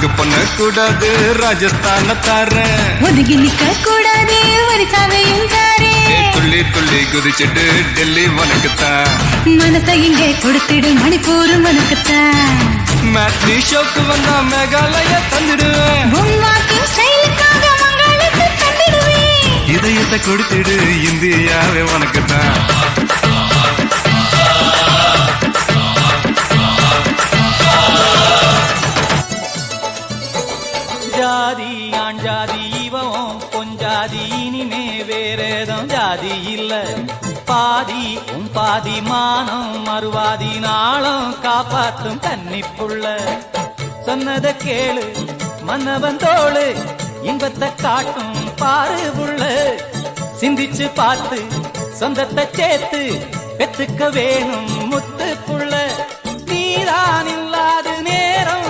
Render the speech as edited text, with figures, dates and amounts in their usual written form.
அங்கு பண்ண கூடாது ராஜஸ்தான தாரேன். ஒதுங்கி நிக்க கூடாது வரிசாவையும் தாரேன். துள்ளி துள்ளி குதிச்சுட்டு டெல்லி உனக்குத்தான். மனசை இங்கே கொடுத்துடு மணிப்பூர் உனக்குத்தான். மேட்னி ஷோக்கு வந்தா மேகாலயா தந்துடுவேன். வாக்கிங் ஸ்டைலுக்காக மங்களத்தை தந்துடுவேன். இதயத்தை கொடுத்துடு இந்தியாவே உனக்குத்தான். ஜாதி ஆண் ஜாதி இவன் பொஞ்சாதி இனிமே வேறேதும் ஜாதி இல்ல. பாதி உன் பாதி மானம் மறுவாதி நாளும் காப்பாத்தும் கன்னிப்புள்ள. சொன்னத கேளு மன்னவன் தோளு இன்பத்தை காட்டும் பாரு புள்ள. சிந்திச்சு பார்த்து சொந்தத்தை சேர்த்து பெத்துக்க வேணும் முத்து புள்ள. நீதான் இல்லாத நேரம்